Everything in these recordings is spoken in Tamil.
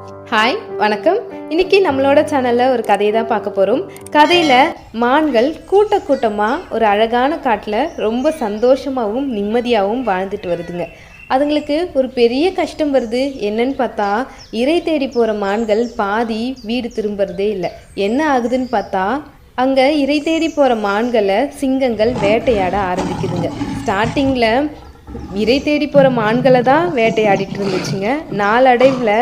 ஹாய் வணக்கம். இன்னைக்கு நம்மளோட சேனலில் ஒரு கதையை தான் பார்க்க போகிறோம். கதையில் மான்கள் கூட்டமாக ஒரு அழகான காட்டில் ரொம்ப சந்தோஷமாகவும் நிம்மதியாகவும் வாழ்ந்துட்டு வருதுங்க. அதுங்களுக்கு ஒரு பெரிய கஷ்டம் வருது. என்னன்னு பார்த்தா, இறை தேடி போகிற மான்கள் பாதி வீடு திரும்புறதே இல்லை. என்ன ஆகுதுன்னு பார்த்தா, அங்கே இறை தேடி போகிற மான்களை சிங்கங்கள் வேட்டையாட ஆரம்பிக்குதுங்க. ஸ்டார்டிங்கில் இறை தேடி போகிற மான்களை தான் வேட்டையாடிட்டு இருந்துச்சுங்க. நாளடைவில்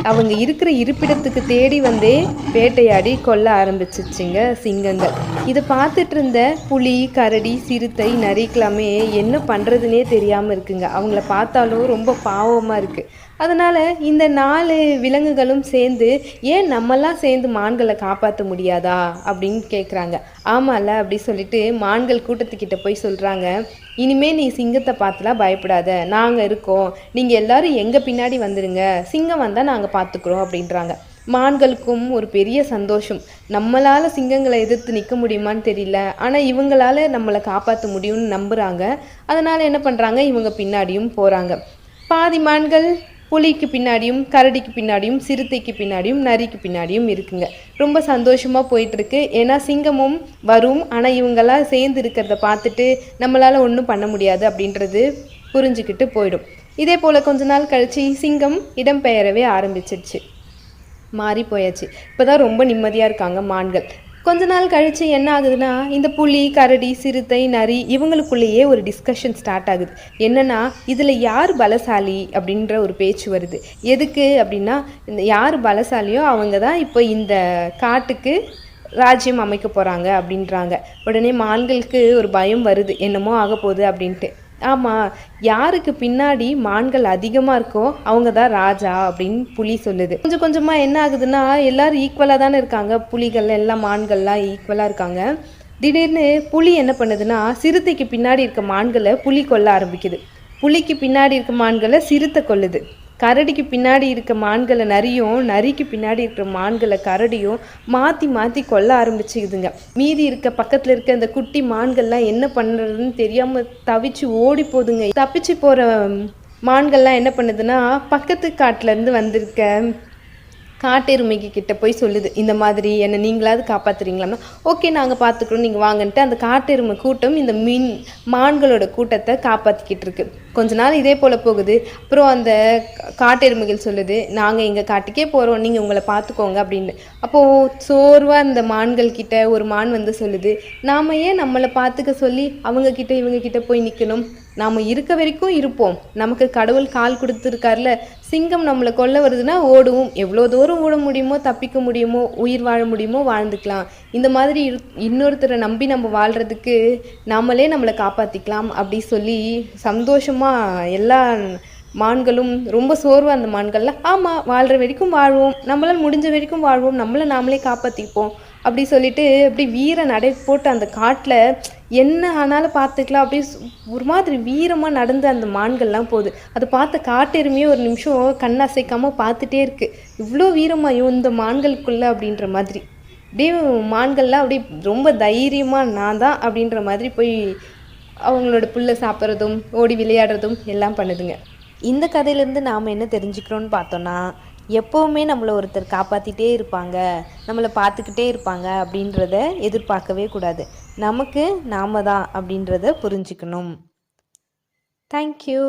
அவங்க இருக்கிற இருப்பிடத்துக்கு தேடி வந்தே வேட்டையாடி கொல்ல ஆரம்பிச்சிச்சுங்க சிங்கங்கள். இதை பார்த்துட்டு இருந்த புலி, கரடி, சிறுத்தை, நரிக்கெல்லாமே என்ன பண்ணுறதுனே தெரியாமல் இருக்குங்க. அவங்கள பார்த்தாலும் ரொம்ப பாவமாக இருக்குது. அதனால் இந்த 4 விலங்குகளும் சேர்ந்து, ஏன் நம்மெல்லாம் சேர்ந்து மான்களை காப்பாற்ற முடியாதா அப்படின்னு கேட்குறாங்க. ஆமாம்ல அப்படி சொல்லிட்டு மான்கள் கூட்டத்துக்கிட்ட போய் சொல்கிறாங்க, இனிமேல் நீ சிங்கத்தை பார்த்துலாம் பயப்படாத, நாங்கள் இருக்கோம், நீங்கள் எல்லோரும் எங்கள் பின்னாடி வந்துடுங்க, சிங்கம் வந்தால் நாங்கள் பார்த்துக்குறோம் அப்படின்றாங்க. மான்களுக்கும் ஒரு பெரிய சந்தோஷம். நம்மளால் சிங்கங்களை எதிர்த்து நிற்க முடியுமான்னு தெரியல, ஆனால் இவங்களால் நம்மளை காப்பாற்ற முடியும்னு நம்புகிறாங்க. அதனால் என்ன பண்ணுறாங்க, இவங்க பின்னாடியும் போகிறாங்க. பாதி மான்கள் புலிக்கு பின்னாடியும், கரடிக்கு பின்னாடியும், சிறுத்தைக்கு பின்னாடியும், நரிக்கு பின்னாடியும் இருக்குங்க. ரொம்ப சந்தோஷமாக போயிட்டுருக்கு. ஏன்னா சிங்கமும் வரும், ஆனால் இவங்கெல்லாம் சேர்ந்து இருக்கிறத பார்த்துட்டு நம்மளால் ஒன்றும் பண்ண முடியாது அப்படின்றது புரிஞ்சுக்கிட்டு போயிடும். இதே போல் கொஞ்ச நாள் கழித்து சிங்கம் இடம்பெயரவே ஆரம்பிச்சிடுச்சு. மாறி போயாச்சு. இப்போ தான் ரொம்ப நிம்மதியாக இருக்காங்க மான்கள். கொஞ்ச நாள் கழித்து என்ன ஆகுதுன்னா, இந்த புலி, கரடி, சிறுத்தை, நரி இவங்களுக்குள்ளேயே ஒரு டிஸ்கஷன் ஸ்டார்ட் ஆகுது. என்னென்னா, இதில் யார் பலசாலி அப்படின்ற ஒரு பேச்சு வருது. எதுக்கு அப்படின்னா, இந்த யார் பலசாலியோ அவங்க தான் இப்போ இந்த காட்டுக்கு ராஜ்யம் அமைக்க போகிறாங்க அப்படின்றாங்க. உடனே மான்களுக்கு ஒரு பயம் வருது, என்னமோ ஆக போகுது அப்படின்ட்டு. ஆமாம், யாருக்கு பின்னாடி மான்கள் அதிகமாக இருக்கோ அவங்க தான் ராஜா அப்படின்னு புலி சொல்லுது. கொஞ்சம் கொஞ்சமாக என்ன ஆகுதுன்னா, எல்லாரும் ஈக்குவலாக தானே இருக்காங்க, புலிகள் எல்லாம் மான்கள்லாம் ஈக்குவலாக இருக்காங்க. திடீர்னு புலி என்ன பண்ணுதுன்னா, சிறுத்தைக்கு பின்னாடி இருக்க மான்களை புலி கொல்ல ஆரம்பிக்குது. புலிக்கு பின்னாடி இருக்க மான்களை சிறுத்தை கொல்லுது. கரடிக்கு பின்னாடி இருக்க மான்களை நரியும், நரிக்கு பின்னாடி இருக்கிற மான்களை கரடியும் மாற்றி மாற்றி கொல்ல ஆரம்பிச்சுக்குதுங்க. மீதி இருக்க பக்கத்தில் இருக்க அந்த குட்டி மான்கள்லாம் என்ன பண்ணுறதுன்னு தெரியாமல் தவிச்சு ஓடி போகுதுங்க. தப்பிச்சு போகிற மான்கள்லாம் என்ன பண்ணுதுன்னா, பக்கத்து காட்டிலேருந்து வந்திருக்க காட்டெருமைக்கு கிட்ட போய் சொல்லுது, இந்த மாதிரி என்னை நீங்களாவது காப்பாற்றுறீங்களான்னா, ஓகே நாங்கள் பார்த்துக்குறோம், நீங்கள் வாங்கன்ட்டு அந்த காட்டெருமை கூட்டம் இந்த மான்களோட கூட்டத்தை காப்பாற்றிக்கிட்டு இருக்கு. கொஞ்ச நாள் இதே போல் போகுது. அப்புறம் அந்த காட்டெருமைகள் சொல்லுது, நாங்கள் எங்கள் காட்டுக்கே போகிறோம், நீங்கள் உங்களை பார்த்துக்கோங்க அப்படின்னு. அப்போது சோர்வாக அந்த மான்கள் கிட்ட ஒரு மான் வந்து சொல்லுது, நாம் ஏன் நம்மளை பார்த்துக்க சொல்லி அவங்கக்கிட்ட இவங்கக்கிட்ட போய் நிற்கணும், நாம் இருக்க வரைக்கும் இருப்போம், நமக்கு கடவுள் கால் கொடுத்துருக்காருல, சிங்கம் நம்மளை கொல்ல வருதுன்னா ஓடுவோம், எவ்வளோ தூரம் ஓட முடியுமோ, தப்பிக்க முடியுமோ, உயிர் வாழ முடியுமோ வாழ்ந்துக்கலாம். இந்த மாதிரி இன்னொருத்தரை நம்பி நம்ம வாழ்கிறதுக்கு நாமளே நம்மளை காப்பாற்றிக்கலாம் அப்படி சொல்லி சந்தோஷமாக எல்லா மான்களும் ரொம்ப சோர்வாக அந்த மான்கள்லாம், ஆமாம் வாழ்கிற வரைக்கும் வாழ்வோம், நம்மளால் முடிஞ்ச வரைக்கும் வாழ்வோம், நம்மளை நாமளே காப்பாற்றிப்போம் அப்படி சொல்லிட்டு அப்படி வீர நடை போட்டு அந்த காட்டில் என்ன ஆனாலும் பார்த்துக்கலாம் அப்படி ஒரு மாதிரி வீரமாக நடந்து அந்த மான்கள்லாம் போகுது. அதை பார்த்த காட்டெருமையே ஒரு நிமிஷம் கண்ணசைக்காமல் பார்த்துட்டே இருக்குது. இவ்வளோ வீரமாயும் இந்த மான்களுக்குள்ளே அப்படின்ற மாதிரி. அப்படியே மான்கள்லாம் அப்படியே ரொம்ப தைரியமாக நான் தான் அப்படின்ற மாதிரி போய் அவங்களோட புல்லை சாப்பிட்றதும் ஓடி விளையாடுறதும் எல்லாம் பண்ணுதுங்க. இந்த கதையிலேருந்து நாம் என்ன தெரிஞ்சுக்கிறோன்னு பார்த்தோன்னா, எப்போவுமே நம்மளை ஒருத்தர் காப்பாற்றிட்டே இருப்பாங்க, நம்மளை பார்த்துக்கிட்டே இருப்பாங்க அப்படின்றத எதிர்பார்க்கவே கூடாது. நமக்கு நாம தான் அப்படின்றத புரிஞ்சுக்கணும். தேங்க்யூ.